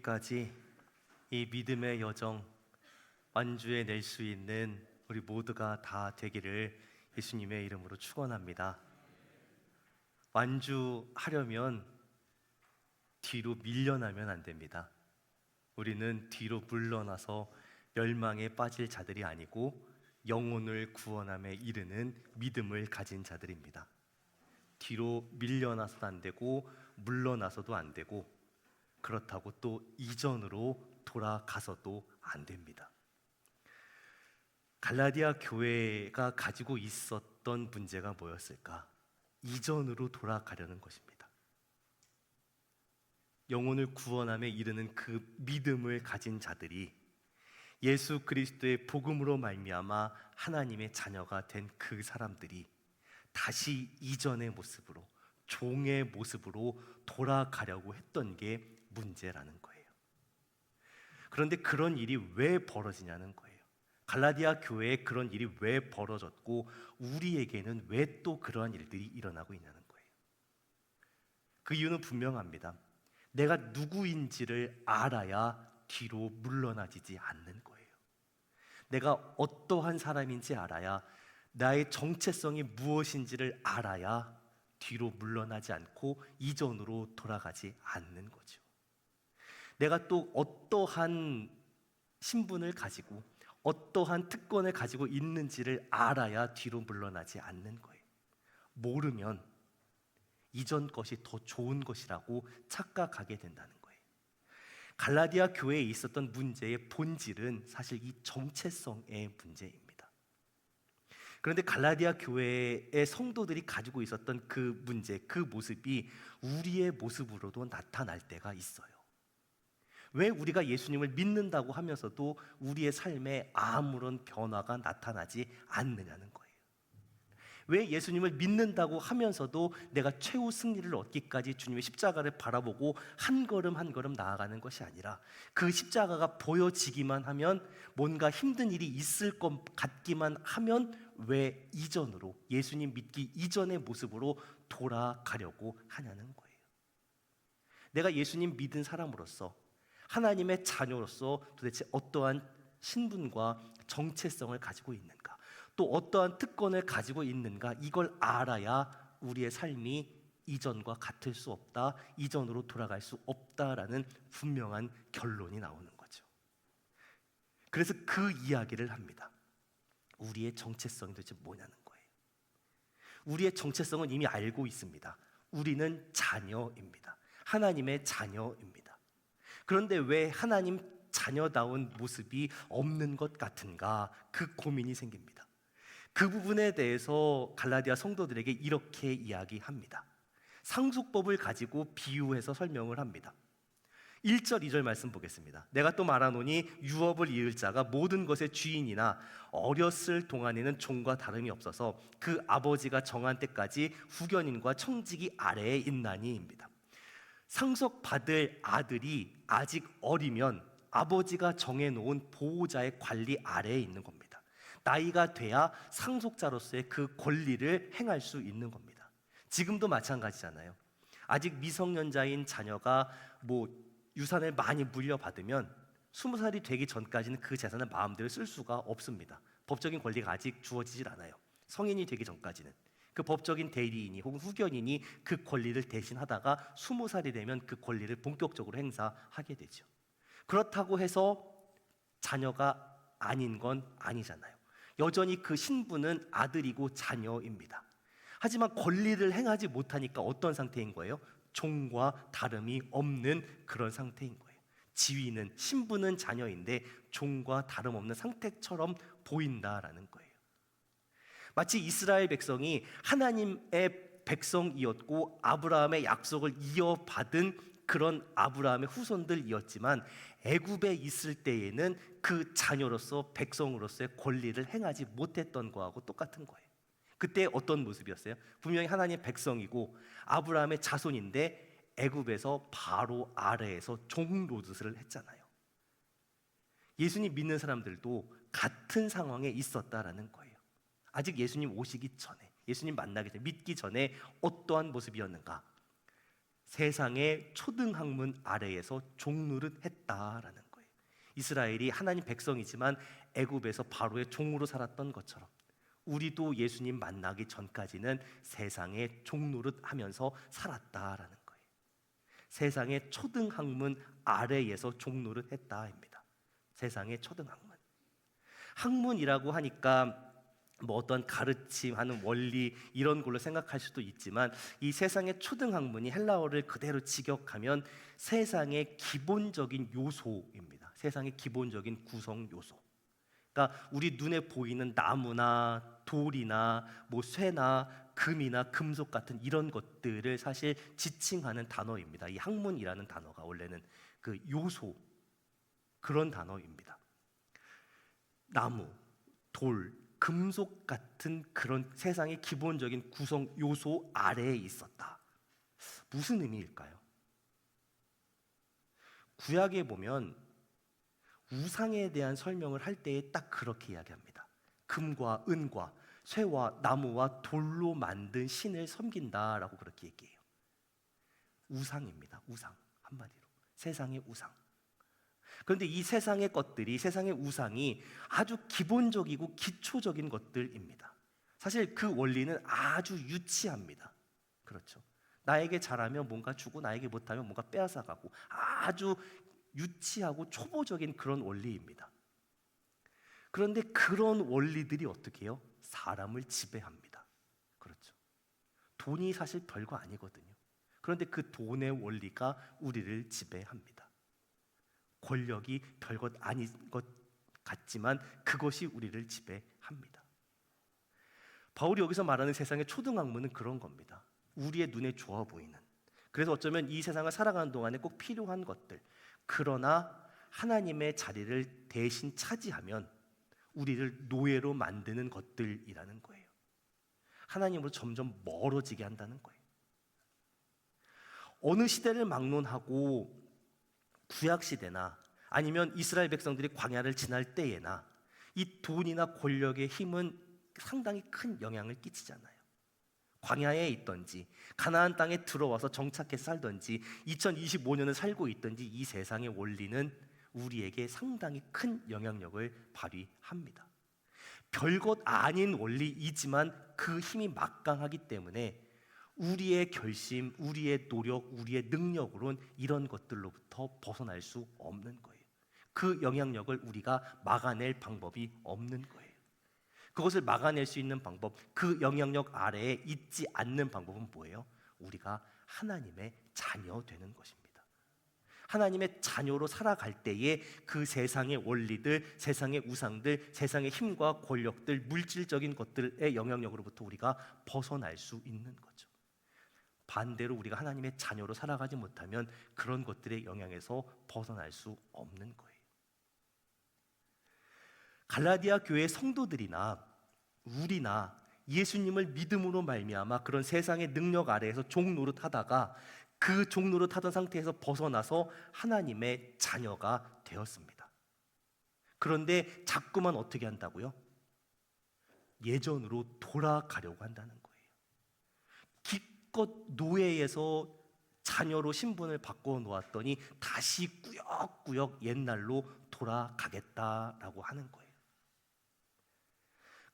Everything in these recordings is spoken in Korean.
끝까지 이 믿음의 여정 완주해 낼 수 있는 우리 모두가 다 되기를 예수님의 이름으로 축원합니다. 완주하려면 뒤로 밀려나면 안 됩니다. 우리는 뒤로 물러나서 멸망에 빠질 자들이 아니고 영혼을 구원함에 이르는 믿음을 가진 자들입니다. 뒤로 밀려나서도 안 되고 물러나서도 안 되고 그렇다고 또 이전으로 돌아가서도 안 됩니다. 갈라디아 교회가 가지고 있었던 문제가 뭐였을까? 이전으로 돌아가려는 것입니다. 영혼을 구원함에 이르는 그 믿음을 가진 자들이 예수 그리스도의 복음으로 말미암아 하나님의 자녀가 된 그 사람들이 다시 이전의 모습으로, 종의 모습으로 돌아가려고 했던 게 문제라는 거예요. 그런데 그런 일이 왜 벌어지냐는 거예요. 갈라디아 교회에 그런 일이 왜 벌어졌고 우리에게는 왜 또 그러한 일들이 일어나고 있냐는 거예요. 그 이유는 분명합니다. 내가 누구인지를 알아야 뒤로 물러나지지 않는 거예요. 내가 어떠한 사람인지 알아야, 나의 정체성이 무엇인지를 알아야 뒤로 물러나지 않고 이전으로 돌아가지 않는 거죠. 내가 또 어떠한 신분을 가지고 어떠한 특권을 가지고 있는지를 알아야 뒤로 물러나지 않는 거예요. 모르면 이전 것이 더 좋은 것이라고 착각하게 된다는 거예요. 갈라디아 교회에 있었던 문제의 본질은 사실 이 정체성의 문제입니다. 그런데 갈라디아 교회의 성도들이 가지고 있었던 그 문제, 그 모습이 우리의 모습으로도 나타날 때가 있어요. 왜 우리가 예수님을 믿는다고 하면서도 우리의 삶에 아무런 변화가 나타나지 않느냐는 거예요. 왜 예수님을 믿는다고 하면서도 내가 최후 승리를 얻기까지 주님의 십자가를 바라보고 한 걸음 한 걸음 나아가는 것이 아니라 그 십자가가 보여지기만 하면, 뭔가 힘든 일이 있을 것 같기만 하면 왜 이전으로, 예수님 믿기 이전의 모습으로 돌아가려고 하냐는 거예요. 내가 예수님 믿은 사람으로서, 하나님의 자녀로서 도대체 어떠한 신분과 정체성을 가지고 있는가, 또 어떠한 특권을 가지고 있는가, 이걸 알아야 우리의 삶이 이전과 같을 수 없다, 이전으로 돌아갈 수 없다라는 분명한 결론이 나오는 거죠. 그래서 그 이야기를 합니다. 우리의 정체성이 도대체 뭐냐는 거예요. 우리의 정체성은 이미 알고 있습니다. 우리는 자녀입니다. 하나님의 자녀입니다. 그런데 왜 하나님 자녀다운 모습이 없는 것 같은가, 그 고민이 생깁니다. 그 부분에 대해서 갈라디아 성도들에게 이렇게 이야기합니다. 상속법을 가지고 비유해서 설명을 합니다. 1절 2절 말씀 보겠습니다. 내가 또 말하노니 유업을 이을 자가 모든 것의 주인이나 어렸을 동안에는 종과 다름이 없어서 그 아버지가 정한 때까지 후견인과 청지기 아래에 있나니입니다. 상속받을 아들이 아직 어리면 아버지가 정해놓은 보호자의 관리 아래에 있는 겁니다. 나이가 돼야 상속자로서의 그 권리를 행할 수 있는 겁니다. 지금도 마찬가지잖아요. 아직 미성년자인 자녀가 유산을 많이 물려받으면 20살이 되기 전까지는 그 재산을 마음대로 쓸 수가 없습니다. 법적인 권리가 아직 주어지질 않아요. 성인이 되기 전까지는 그 법적인 대리인이 혹은 후견인이 그 권리를 대신하다가 20살이 되면 그 권리를 본격적으로 행사하게 되죠. 그렇다고 해서 자녀가 아닌 건 아니잖아요. 여전히 그 신분은 아들이고 자녀입니다. 하지만 권리를 행하지 못하니까 어떤 상태인 거예요? 종과 다름이 없는 그런 상태인 거예요. 지위는, 신분은 자녀인데 종과 다름없는 상태처럼 보인다라는 거예요. 마치 이스라엘 백성이 하나님의 백성이었고 아브라함의 약속을 이어받은 그런 아브라함의 후손들이었지만 애굽에 있을 때에는 그 자녀로서, 백성으로서의 권리를 행하지 못했던 거하고 똑같은 거예요. 그때 어떤 모습이었어요? 분명히 하나님의 백성이고 아브라함의 자손인데 애굽에서 바로 아래에서 종 노릇을 했잖아요. 예수님 믿는 사람들도 같은 상황에 있었다라는 거예요. 아직 예수님 오시기 전에, 예수님 만나기 전에, 믿기 전에 어떠한 모습이었는가? 세상의 초등학문 아래에서 종노릇 했다라는 거예요. 이스라엘이 하나님 백성이지만 애굽에서 바로의 종으로 살았던 것처럼 우리도 예수님 만나기 전까지는 세상의 종노릇 하면서 살았다라는 거예요. 세상의 초등학문 아래에서 종노릇 했다입니다. 세상의 초등학문. 학문이라고 하니까 뭐 어떤 가르침하는 원리 이런 걸로 생각할 수도 있지만 이 세상의 초등학문이 헬라어를 그대로 직역하면 세상의 기본적인 요소입니다. 세상의 기본적인 구성 요소. 그러니까 우리 눈에 보이는 나무나 돌이나 뭐 쇠나 금이나 금속 같은 이런 것들을 사실 지칭하는 단어입니다. 이 학문이라는 단어가 원래는 그 요소 그런 단어입니다. 나무, 돌, 금속 같은 그런 세상의 기본적인 구성 요소 아래에 있었다. 무슨 의미일까요? 구약에 보면 우상에 대한 설명을 할 때에 딱 그렇게 이야기합니다. 금과 은과 쇠와 나무와 돌로 만든 신을 섬긴다라고 그렇게 얘기해요. 우상입니다. 우상 한마디로 세상의 우상. 그런데 이 세상의 것들이 세상의 우상이 아주 기본적이고 기초적인 것들입니다. 사실 그 원리는 아주 유치합니다. 그렇죠. 나에게 잘하면 뭔가 주고 나에게 못하면 뭔가 빼앗아가고 아주 유치하고 초보적인 그런 원리입니다. 그런데 그런 원리들이 어떻게 해요? 사람을 지배합니다. 그렇죠. 돈이 사실 별거 아니거든요. 그런데 그 돈의 원리가 우리를 지배합니다. 권력이 별것 아닌 것 같지만 그것이 우리를 지배합니다. 바울이 여기서 말하는 세상의 초등학문은 그런 겁니다. 우리의 눈에 좋아 보이는, 그래서 어쩌면 이 세상을 살아가는 동안에 꼭 필요한 것들, 그러나 하나님의 자리를 대신 차지하면 우리를 노예로 만드는 것들이라는 거예요. 하나님으로 점점 멀어지게 한다는 거예요. 어느 시대를 막론하고 구약시대나 아니면 이스라엘 백성들이 광야를 지날 때에나 이 돈이나 권력의 힘은 상당히 큰 영향을 끼치잖아요. 광야에 있든지 가나안 땅에 들어와서 정착해서 살든지 2025년을 살고 있든지 이 세상의 원리는 우리에게 상당히 큰 영향력을 발휘합니다. 별것 아닌 원리이지만 그 힘이 막강하기 때문에 우리의 결심, 우리의 노력, 우리의 능력으로는 이런 것들로부터 벗어날 수 없는 거예요. 그 영향력을 우리가 막아낼 방법이 없는 거예요. 그것을 막아낼 수 있는 방법, 그 영향력 아래에 있지 않는 방법은 뭐예요? 우리가 하나님의 자녀 되는 것입니다. 하나님의 자녀로 살아갈 때에 그 세상의 원리들, 세상의 우상들, 세상의 힘과 권력들, 물질적인 것들의 영향력으로부터 우리가 벗어날 수 있는 거죠. 반대로 우리가 하나님의 자녀로 살아가지 못하면 그런 것들의 영향에서 벗어날 수 없는 거예요. 갈라디아 교회 성도들이나 우리나 예수님을 믿음으로 말미암아 그런 세상의 능력 아래에서 종노릇하다가 그 종노릇하던 상태에서 벗어나서 하나님의 자녀가 되었습니다. 그런데 자꾸만 어떻게 한다고요? 예전으로 돌아가려고 한다는 거예요. 기껏 노예에서 자녀로 신분을 바꿔 놓았더니 다시 꾸역꾸역 옛날로 돌아가겠다라고 하는 거예요.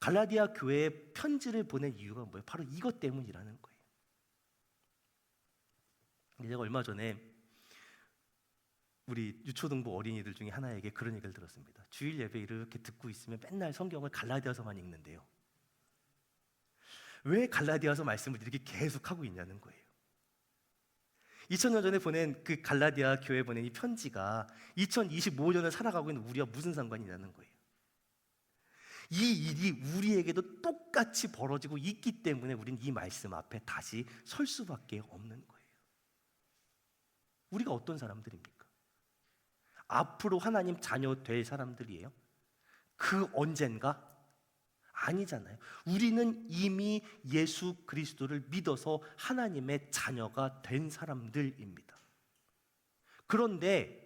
갈라디아 교회에 편지를 보낸 이유가 뭐예요? 바로 이것 때문이라는 거예요. 제가 얼마 전에 우리 유초등부 어린이들 중에 하나에게 그런 얘기를 들었습니다. 주일 예배 이렇게 듣고 있으면 맨날 성경을 갈라디아서만 읽는데요. 왜 갈라디아서 말씀을 이렇게 계속 하고 있냐는 거예요. 2000년 전에 보낸 그 갈라디아 교회에 보낸 이 편지가 2025년을 살아가고 있는 우리와 무슨 상관이냐는 거예요. 이 일이 우리에게도 똑같이 벌어지고 있기 때문에 우리는 이 말씀 앞에 다시 설 수밖에 없는 거예요. 우리가 어떤 사람들입니까? 앞으로 하나님 자녀 될 사람들이에요? 그 언젠가? 아니잖아요. 우리는 이미 예수 그리스도를 믿어서 하나님의 자녀가 된 사람들입니다. 그런데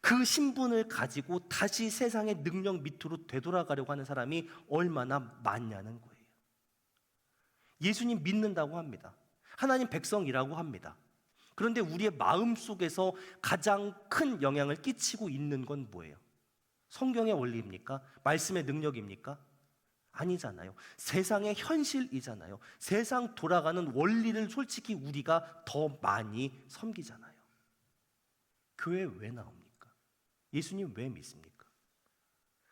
그 신분을 가지고 다시 세상의 능력 밑으로 되돌아가려고 하는 사람이 얼마나 많냐는 거예요. 예수님 믿는다고 합니다. 하나님 백성이라고 합니다. 그런데 우리의 마음 속에서 가장 큰 영향을 끼치고 있는 건 뭐예요? 성경의 원리입니까? 말씀의 능력입니까? 아니잖아요. 세상의 현실이잖아요. 세상 돌아가는 원리를 솔직히 우리가 더 많이 섬기잖아요. 교회 왜 나옵니까? 예수님 왜 믿습니까?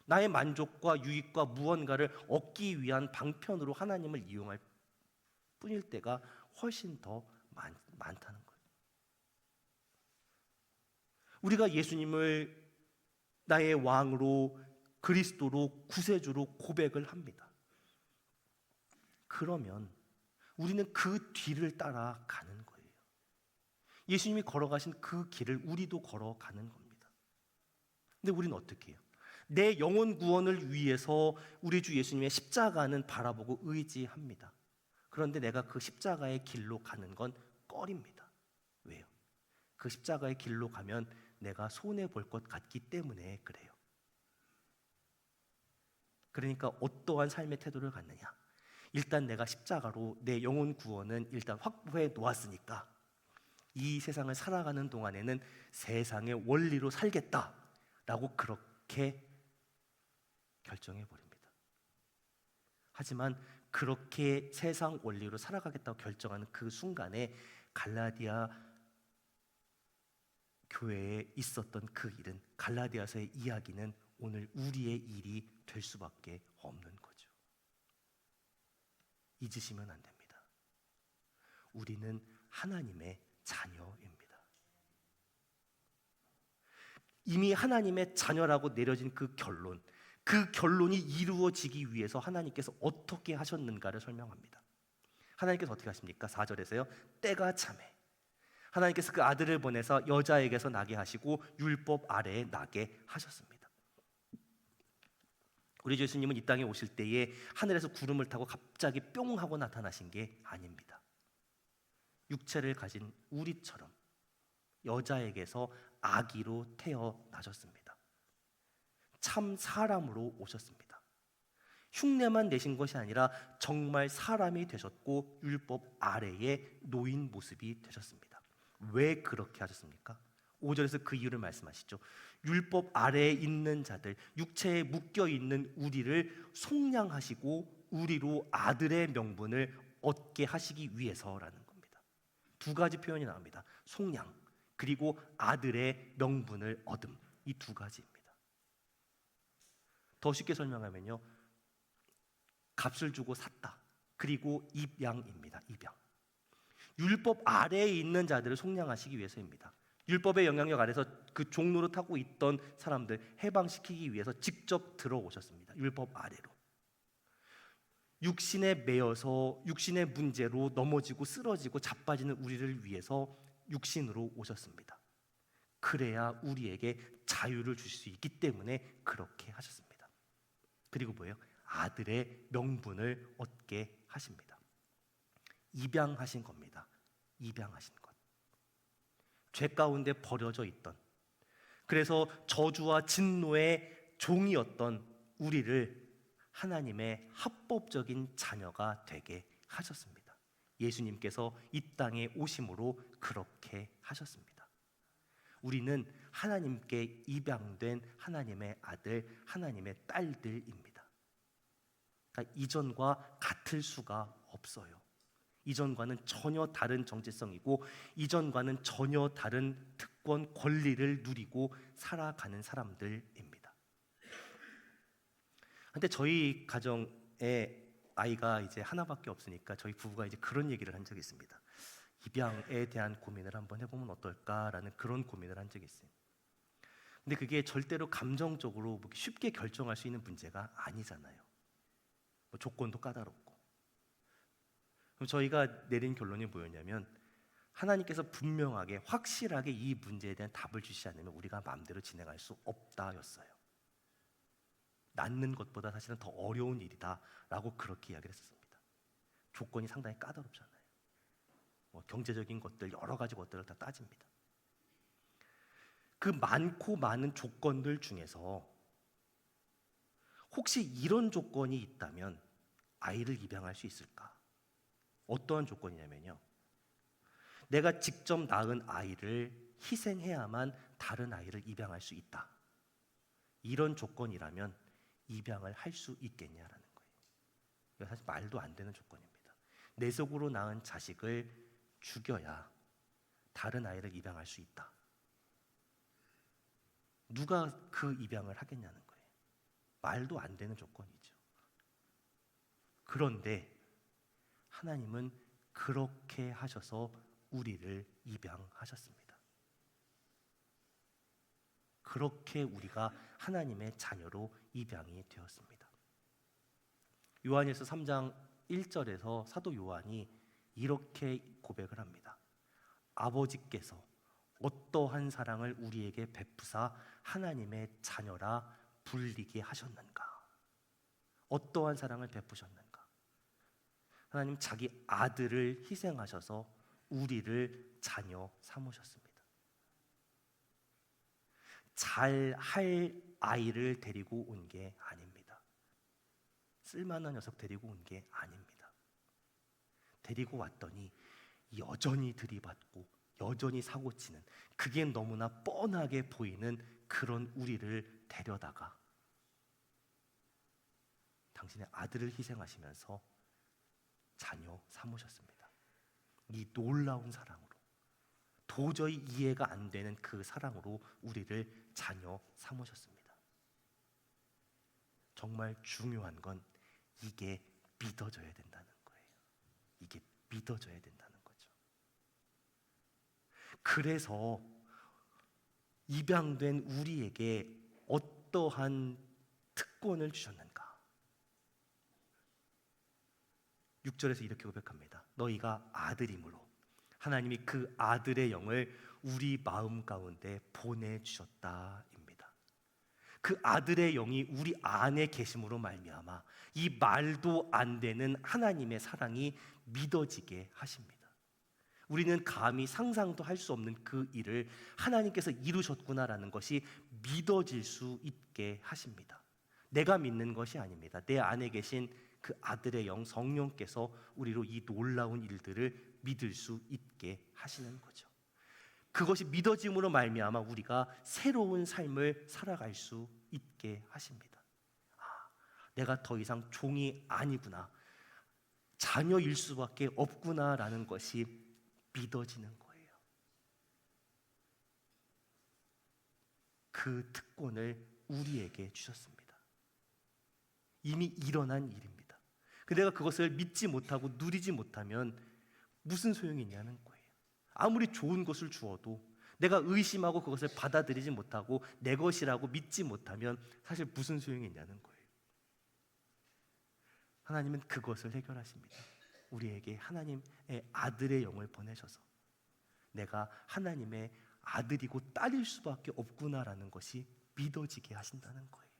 나의 만족과 유익과 무언가를 얻기 위한 방편으로 하나님을 이용할 뿐일 때가 훨씬 더 많다는 거예요. 우리가 예수님을 나의 왕으로, 그리스도로, 구세주로 고백을 합니다. 그러면 우리는 그 뒤를 따라가는 거예요. 예수님이 걸어가신 그 길을 우리도 걸어가는 겁니다. 근데 우리는 어떻게 해요? 내 영혼 구원을 위해서 우리 주 예수님의 십자가는 바라보고 의지합니다. 그런데 내가 그 십자가의 길로 가는 건 꺼립니다. 왜요? 그 십자가의 길로 가면 내가 손해볼 것 같기 때문에 그래요. 그러니까 어떠한 삶의 태도를 갖느냐? 일단 내가 십자가로 내 영혼 구원은 일단 확보해 놓았으니까 이 세상을 살아가는 동안에는 세상의 원리로 살겠다라고 그렇게 결정해 버립니다. 하지만 그렇게 세상 원리로 살아가겠다고 결정하는 그 순간에 갈라디아 교회에 있었던 그 일은, 갈라디아서의 이야기는 오늘 우리의 일이 될 수밖에 없는 거죠. 잊으시면 안 됩니다. 우리는 하나님의 자녀입니다. 이미 하나님의 자녀라고 내려진 그 결론이 이루어지기 위해서 하나님께서 어떻게 하셨는가를 설명합니다. 하나님께서 어떻게 하십니까? 4절에서요. 때가 차매 하나님께서 그 아들을 보내서 여자에게서 나게 하시고 율법 아래에 나게 하셨습니다. 우리 주 예수님은 이 땅에 오실 때에 하늘에서 구름을 타고 갑자기 뿅 하고 나타나신 게 아닙니다. 육체를 가진 우리처럼 여자에게서 아기로 태어나셨습니다. 참 사람으로 오셨습니다. 흉내만 내신 것이 아니라 정말 사람이 되셨고 율법 아래에 놓인 모습이 되셨습니다. 왜 그렇게 하셨습니까? 5절에서 그 이유를 말씀하시죠. 율법 아래에 있는 자들, 육체에 묶여 있는 우리를 속량하시고 우리로 아들의 명분을 얻게 하시기 위해서라는 겁니다. 두 가지 표현이 나옵니다. 속량 그리고 아들의 명분을 얻음, 이 두 가지입니다. 더 쉽게 설명하면요, 값을 주고 샀다. 그리고 입양입니다. 입양. 율법 아래에 있는 자들을 속량하시기 위해서입니다. 율법의 영향력 아래서 그 종로로 타고 있던 사람들 해방시키기 위해서 직접 들어오셨습니다. 율법 아래로. 육신에 매여서 육신의 문제로 넘어지고 쓰러지고 자빠지는 우리를 위해서 육신으로 오셨습니다. 그래야 우리에게 자유를 주실 수 있기 때문에 그렇게 하셨습니다. 그리고 뭐예요? 아들의 명분을 얻게 하십니다. 입양하신 겁니다. 입양하신 것. 죄 가운데 버려져 있던, 그래서 저주와 진노의 종이었던 우리를 하나님의 합법적인 자녀가 되게 하셨습니다. 예수님께서 이 땅에 오심으로 그렇게 하셨습니다. 우리는 하나님께 입양된 하나님의 아들, 하나님의 딸들입니다. 그러니까 이전과 같을 수가 없어요. 이전과는 전혀 다른 정체성이고 이전과는 전혀 다른 특권, 권리를 누리고 살아가는 사람들입니다. 근데 저희 가정에 아이가 이제 하나밖에 없으니까 저희 부부가 이제 그런 얘기를 한 적이 있습니다. 입양에 대한 고민을 한번 해보면 어떨까라는 그런 고민을 한 적이 있어요. 근데 그게 절대로 감정적으로 쉽게 결정할 수 있는 문제가 아니잖아요. 뭐 조건도 까다롭고. 그럼 저희가 내린 결론이 뭐였냐면, 하나님께서 분명하게 확실하게 이 문제에 대한 답을 주시지 않으면 우리가 마음대로 진행할 수 없다였어요. 낳는 것보다 사실은 더 어려운 일이다라고 그렇게 이야기를 했었습니다. 조건이 상당히 까다롭잖아요. 뭐 경제적인 것들, 여러 가지 것들을 다 따집니다. 그 많고 많은 조건들 중에서 혹시 이런 조건이 있다면 아이를 입양할 수 있을까? 어떠한 조건이냐면요, 내가 직접 낳은 아이를 희생해야만 다른 아이를 입양할 수 있다. 이런 조건이라면 입양을 할 수 있겠냐라는 거예요. 이거 사실 말도 안 되는 조건입니다. 내 속으로 낳은 자식을 죽여야 다른 아이를 입양할 수 있다. 누가 그 입양을 하겠냐는 거예요. 말도 안 되는 조건이죠. 그런데 하나님은 그렇게 하셔서 우리를 입양하셨습니다. 그렇게 우리가 하나님의 자녀로 입양이 되었습니다. 요한일서 3장 1절에서 사도 요한이 이렇게 고백을 합니다. 아버지께서 어떠한 사랑을 우리에게 베푸사 하나님의 자녀라 불리게 하셨는가? 어떠한 사랑을 베푸셨는가? 하나님 자기 아들을 희생하셔서 우리를 자녀 삼으셨습니다. 잘할 아이를 데리고 온 게 아닙니다. 쓸만한 녀석 데리고 온 게 아닙니다. 데리고 왔더니 여전히 들이받고 여전히 사고치는, 그게 너무나 뻔하게 보이는 그런 우리를 데려다가 당신의 아들을 희생하시면서 자녀 삼으셨습니다. 이 놀라운 사랑으로, 도저히 이해가 안 되는 그 사랑으로 우리를 자녀 삼으셨습니다. 정말 중요한 건 이게 믿어져야 된다는 거예요. 이게 믿어져야 된다는 거죠. 그래서 입양된 우리에게 어떠한 특권을 주셨는가? 6절에서 이렇게 고백합니다. 너희가 아들이므로 하나님이 그 아들의 영을 우리 마음 가운데 보내주셨다입니다. 그 아들의 영이 우리 안에 계심으로 말미암아 이 말도 안 되는 하나님의 사랑이 믿어지게 하십니다. 우리는 감히 상상도 할 수 없는 그 일을 하나님께서 이루셨구나라는 것이 믿어질 수 있게 하십니다. 내가 믿는 것이 아닙니다. 내 안에 계신 그 아들의 영 성령께서 우리로 이 놀라운 일들을 믿을 수 있게 하시는 거죠. 그것이 믿어짐으로 말미암아 우리가 새로운 삶을 살아갈 수 있게 하십니다. 내가 더 이상 종이 아니구나, 자녀일 수밖에 없구나라는 것이 믿어지는 거예요. 그 특권을 우리에게 주셨습니다. 이미 일어난 일입니다. 내가 그것을 믿지 못하고 누리지 못하면 무슨 소용이 있냐는 거예요. 아무리 좋은 것을 주어도 내가 의심하고 그것을 받아들이지 못하고 내 것이라고 믿지 못하면 사실 무슨 소용이 있냐는 거예요. 하나님은 그것을 해결하십니다. 우리에게 하나님의 아들의 영을 보내셔서 내가 하나님의 아들이고 딸일 수밖에 없구나라는 것이 믿어지게 하신다는 거예요.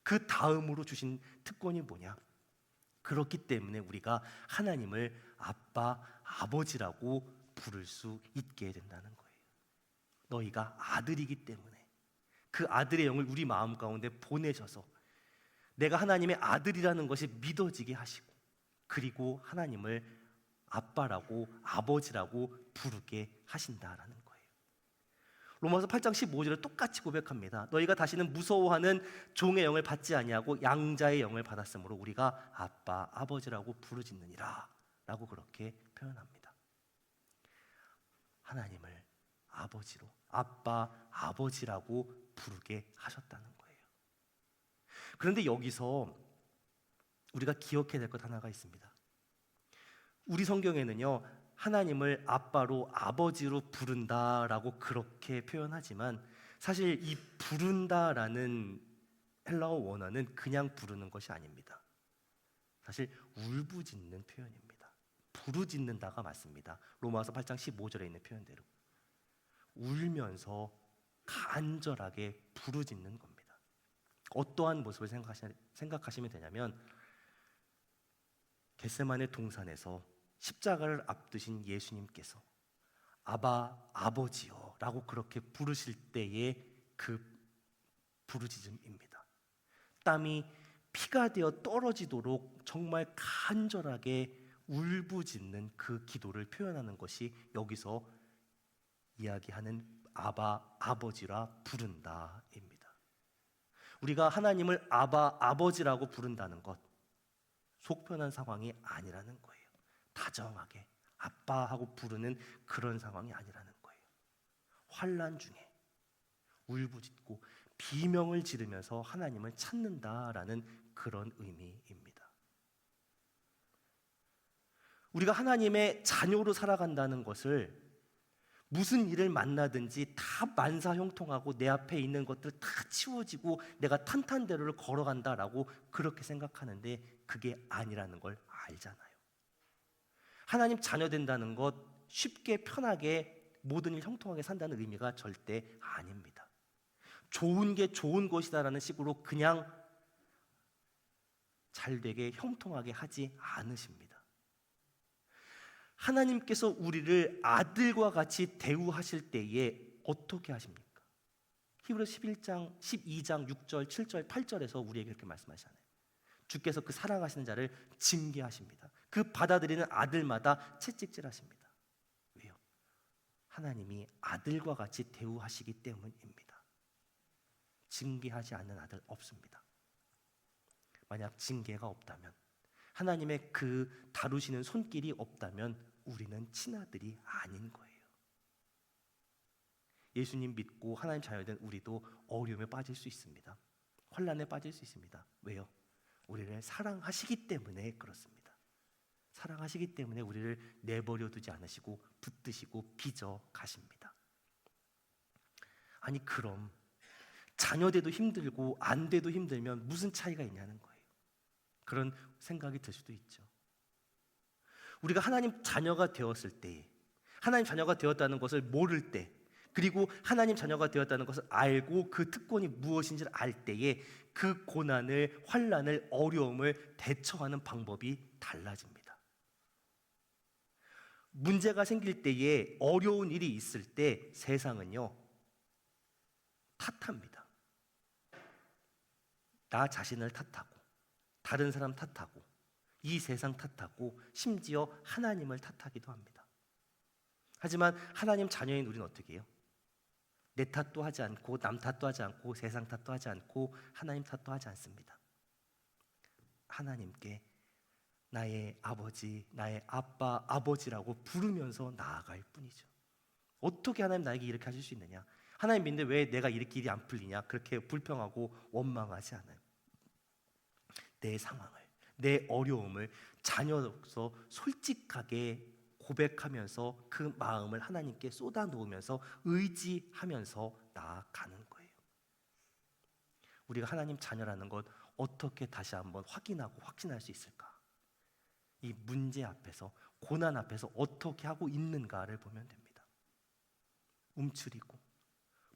그 다음으로 주신 특권이 뭐냐? 그렇기 때문에 우리가 하나님을 아빠, 아버지라고 부를 수 있게 된다는 거예요. 너희가 아들이기 때문에 그 아들의 영을 우리 마음 가운데 보내셔서 내가 하나님의 아들이라는 것이 믿어지게 하시고, 그리고 하나님을 아빠라고, 아버지라고 부르게 하신다라는 거예요. 로마서 8장 15절에 똑같이 고백합니다. 너희가 다시는 무서워하는 종의 영을 받지 아니하고 양자의 영을 받았으므로 우리가 아빠, 아버지라고 부르짖느니라 라고 그렇게 표현합니다. 하나님을 아버지로, 아빠, 아버지라고 부르게 하셨다는 거예요. 그런데 여기서 우리가 기억해야 될 것 하나가 있습니다. 우리 성경에는요, 하나님을 아빠로, 아버지로 부른다라고 그렇게 표현하지만 사실 이 부른다라는 헬라어 원어는 그냥 부르는 것이 아닙니다. 사실 울부짖는 표현입니다. 부르짖는다가 맞습니다. 로마서 8장 15절에 있는 표현대로 울면서 간절하게 부르짖는 겁니다. 어떠한 모습을 생각하시면 되냐면, 겟세마네 동산에서 십자가를 앞두신 예수님께서 아바, 아버지요 라고 그렇게 부르실 때의 그 부르짖음입니다. 땀이 피가 되어 떨어지도록 정말 간절하게 울부짖는 그 기도를 표현하는 것이 여기서 이야기하는 아바 아버지라 부른다입니다. 우리가 하나님을 아바 아버지라고 부른다는 것 속편한 상황이 아니라는 거예요. 다정하게 아빠하고 부르는 그런 상황이 아니라는 거예요. 환난 중에 울부짖고 비명을 지르면서 하나님을 찾는다라는 그런 의미입니다. 우리가 하나님의 자녀로 살아간다는 것을 무슨 일을 만나든지 다 만사형통하고 내 앞에 있는 것들 다 치워지고 내가 탄탄대로를 걸어간다라고 그렇게 생각하는데 그게 아니라는 걸 알잖아요. 하나님 자녀 된다는 것 쉽게 편하게 모든 일 형통하게 산다는 의미가 절대 아닙니다. 좋은 게 좋은 것이다라는 식으로 그냥 잘되게 형통하게 하지 않으십니다. 하나님께서 우리를 아들과 같이 대우하실 때에 어떻게 하십니까? 히브리서 12장 6절, 7절, 8절에서 우리에게 그렇게 말씀하시잖아요. 주께서 그 사랑하시는 자를 징계하십니다. 그 받아들이는 아들마다 채찍질하십니다. 왜요? 하나님이 아들과 같이 대우하시기 때문입니다. 징계하지 않는 아들 없습니다. 만약 징계가 없다면, 하나님의 그 다루시는 손길이 없다면 우리는 친아들이 아닌 거예요. 예수님 믿고 하나님 자녀된 우리도 어려움에 빠질 수 있습니다. 환난에 빠질 수 있습니다. 왜요? 우리를 사랑하시기 때문에 그렇습니다. 사랑하시기 때문에 우리를 내버려 두지 않으시고 붙드시고 빚어 가십니다. 아니 그럼 자녀 돼도 힘들고 안 돼도 힘들면 무슨 차이가 있냐는 거예요. 그런 생각이 들 수도 있죠. 우리가 하나님 자녀가 되었을 때, 하나님 자녀가 되었다는 것을 모를 때, 그리고 하나님 자녀가 되었다는 것을 알고 그 특권이 무엇인지를 알 때에 그 고난을, 환난을, 어려움을 대처하는 방법이 달라집니다. 문제가 생길 때에, 어려운 일이 있을 때 세상은요 탓합니다. 나 자신을 탓하고 다른 사람 탓하고 이 세상 탓하고 심지어 하나님을 탓하기도 합니다. 하지만 하나님 자녀인 우리는 어떻게 해요? 내 탓도 하지 않고 남 탓도 하지 않고 세상 탓도 하지 않고 하나님 탓도 하지 않습니다. 하나님께 나의 아버지, 나의 아빠, 아버지라고 부르면서 나아갈 뿐이죠. 어떻게 하나님 나에게 이렇게 하실 수 있느냐? 하나님 믿는데 왜 내가 이렇게 일이 안 풀리냐? 그렇게 불평하고 원망하지 않아요. 내 상황을, 내 어려움을 자녀로서 솔직하게 고백하면서 그 마음을 하나님께 쏟아 놓으면서 의지하면서 나아가는 거예요. 우리가 하나님 자녀라는 것 어떻게 다시 한번 확인하고 확신할 수 있을까? 이 문제 앞에서, 고난 앞에서 어떻게 하고 있는가를 보면 됩니다. 움츠리고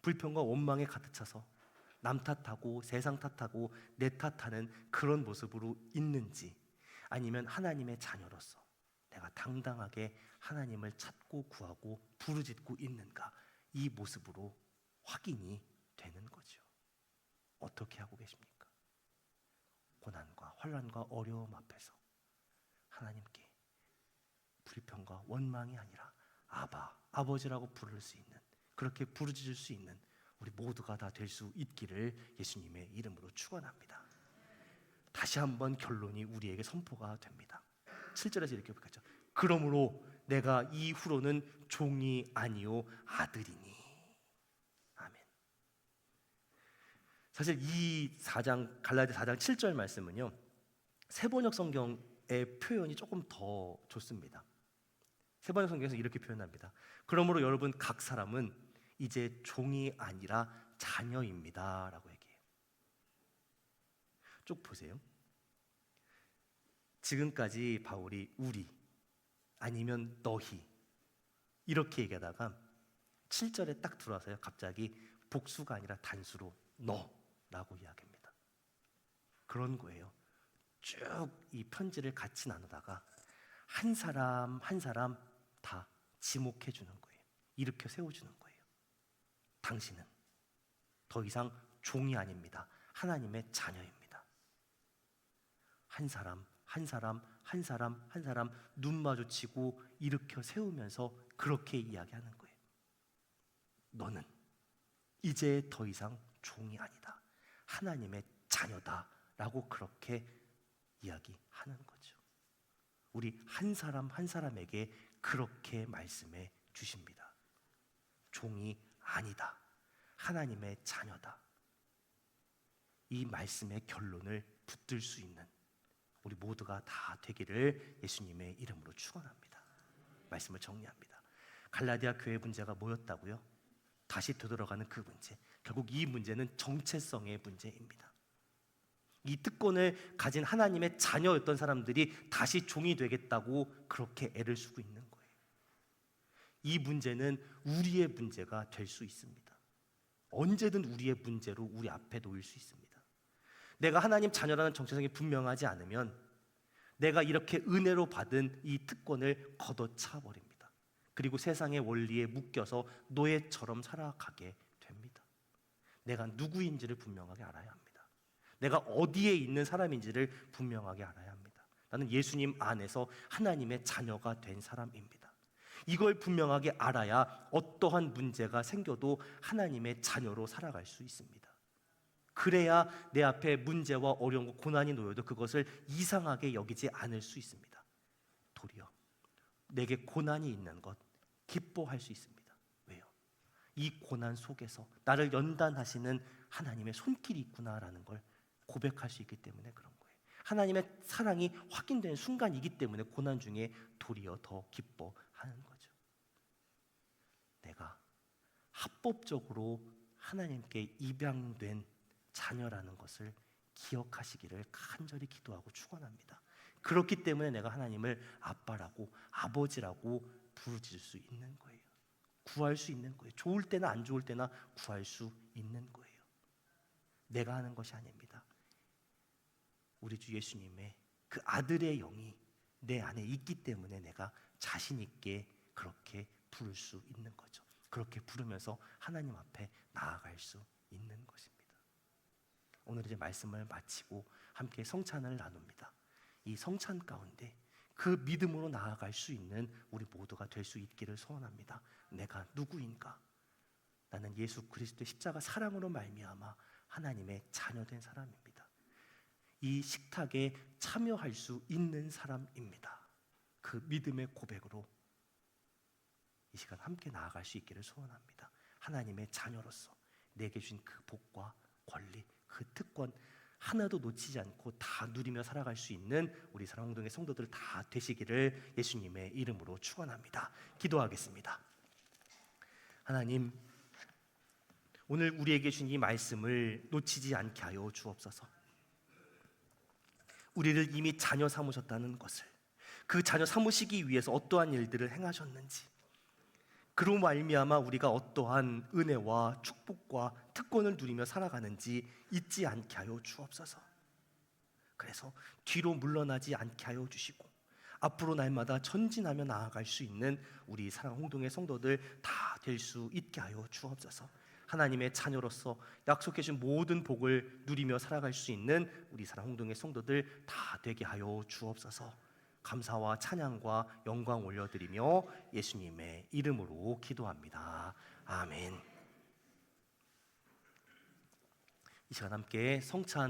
불평과 원망에 가득 차서 남 탓하고 세상 탓하고 내 탓하는 그런 모습으로 있는지, 아니면 하나님의 자녀로서 내가 당당하게 하나님을 찾고 구하고 부르짖고 있는가, 이 모습으로 확인이 되는 거죠. 어떻게 하고 계십니까? 고난과 환난과 어려움 앞에서 하나님께 불평과 원망이 아니라 아바, 아버지라고 부를 수 있는, 그렇게 부르짖을 수 있는 우리 모두가 다 될 수 있기를 예수님의 이름으로 축원합니다. 다시 한번 결론이 우리에게 선포가 됩니다. 7절에서 이렇게 보겠죠. 그러므로 내가 이후로는 종이 아니요 아들이니. 아멘. 사실 이 4장, 갈라디아 4장 7절 말씀은요, 세번역 성경의 표현이 조금 더 좋습니다. 세번역 성경에서 이렇게 표현합니다. 그러므로 여러분 각 사람은 이제 종이 아니라 자녀입니다 라고 얘기해요. 쭉 보세요. 지금까지 바울이 우리 아니면 너희 이렇게 얘기하다가 7절에 딱 들어와서요 갑자기 복수가 아니라 단수로 너라고 이야기합니다. 그런 거예요. 쭉 이 편지를 같이 나누다가 한 사람 한 사람 다 지목해 주는 거예요. 일으켜 세워주는 거예요. 당신은 더 이상 종이 아닙니다. 하나님의 자녀입니다. 한 사람 한 사람 한 사람 한 사람 눈 마주치고 일으켜 세우면서 그렇게 이야기하는 거예요. 너는 이제 더 이상 종이 아니다. 하나님의 자녀다. 라고 그렇게 이야기하는 거죠. 우리 한 사람 한 사람에게 그렇게 말씀해 주십니다. 종이 아니다. 하나님의 자녀다. 이 말씀의 결론을 붙들 수 있는 우리 모두가 다 되기를 예수님의 이름으로 축원합니다. 말씀을 정리합니다. 갈라디아 교회 문제가 뭐였다고요? 다시 되돌아가는 그 문제. 결국 이 문제는 정체성의 문제입니다. 이 특권을 가진 하나님의 자녀였던 사람들이 다시 종이 되겠다고 그렇게 애를 쓰고 있는 거예요. 이 문제는 우리의 문제가 될 수 있습니다. 언제든 우리의 문제로 우리 앞에 놓일 수 있습니다. 내가 하나님 자녀라는 정체성이 분명하지 않으면 내가 이렇게 은혜로 받은 이 특권을 걷어차 버립니다. 그리고 세상의 원리에 묶여서 노예처럼 살아가게 됩니다. 내가 누구인지를 분명하게 알아야 합니다. 내가 어디에 있는 사람인지를 분명하게 알아야 합니다. 나는 예수님 안에서 하나님의 자녀가 된 사람입니다. 이걸 분명하게 알아야 어떠한 문제가 생겨도 하나님의 자녀로 살아갈 수 있습니다. 그래야 내 앞에 문제와 어려움과 고난이 놓여도 그것을 이상하게 여기지 않을 수 있습니다. 도리어 내게 고난이 있는 것 기뻐할 수 있습니다. 왜요? 이 고난 속에서 나를 연단하시는 하나님의 손길이 있구나라는 걸 고백할 수 있기 때문에 그런 거예요. 하나님의 사랑이 확인된 순간이기 때문에 고난 중에 도리어 더 기뻐하는 거죠. 내가 합법적으로 하나님께 입양된 자녀라는 것을 기억하시기를 간절히 기도하고 축원합니다. 그렇기 때문에 내가 하나님을 아빠라고 아버지라고 부르질 수 있는 거예요. 구할 수 있는 거예요. 좋을 때나 안 좋을 때나 구할 수 있는 거예요. 내가 하는 것이 아닙니다. 우리 주 예수님의 그 아들의 영이 내 안에 있기 때문에 내가 자신 있게 그렇게 부를 수 있는 거죠. 그렇게 부르면서 하나님 앞에 나아갈 수 있는 것입니다. 오늘 이제 말씀을 마치고 함께 성찬을 나눕니다. 이 성찬 가운데 그 믿음으로 나아갈 수 있는 우리 모두가 될 수 있기를 소원합니다. 내가 누구인가? 나는 예수 그리스도의 십자가 사랑으로 말미암아 하나님의 자녀된 사람입니다. 이 식탁에 참여할 수 있는 사람입니다. 그 믿음의 고백으로 이 시간 함께 나아갈 수 있기를 소원합니다. 하나님의 자녀로서 내게 주신 그 복과 권리, 그 특권 하나도 놓치지 않고 다 누리며 살아갈 수 있는 우리 사랑홍동의 성도들 다 되시기를 예수님의 이름으로 축원합니다. 기도하겠습니다. 하나님, 오늘 우리에게 주신 이 말씀을 놓치지 않게 하여 주옵소서. 우리를 이미 자녀 삼으셨다는 것을, 그 자녀 삼으시기 위해서 어떠한 일들을 행하셨는지, 그로 말미암아 우리가 어떠한 은혜와 축복과 특권을 누리며 살아가는지 잊지 않게 하여 주옵소서. 그래서 뒤로 물러나지 않게 하여 주시고 앞으로 날마다 전진하며 나아갈 수 있는 우리 사랑 홍동의 성도들 다 될 수 있게 하여 주옵소서. 하나님의 자녀로서 약속해 준 모든 복을 누리며 살아갈 수 있는 우리 사랑 홍동의 성도들 다 되게 하여 주옵소서. 감사와 찬양과 영광 올려드리며 예수님의 이름으로 기도합니다. 아멘. 이 시간 함께 성찬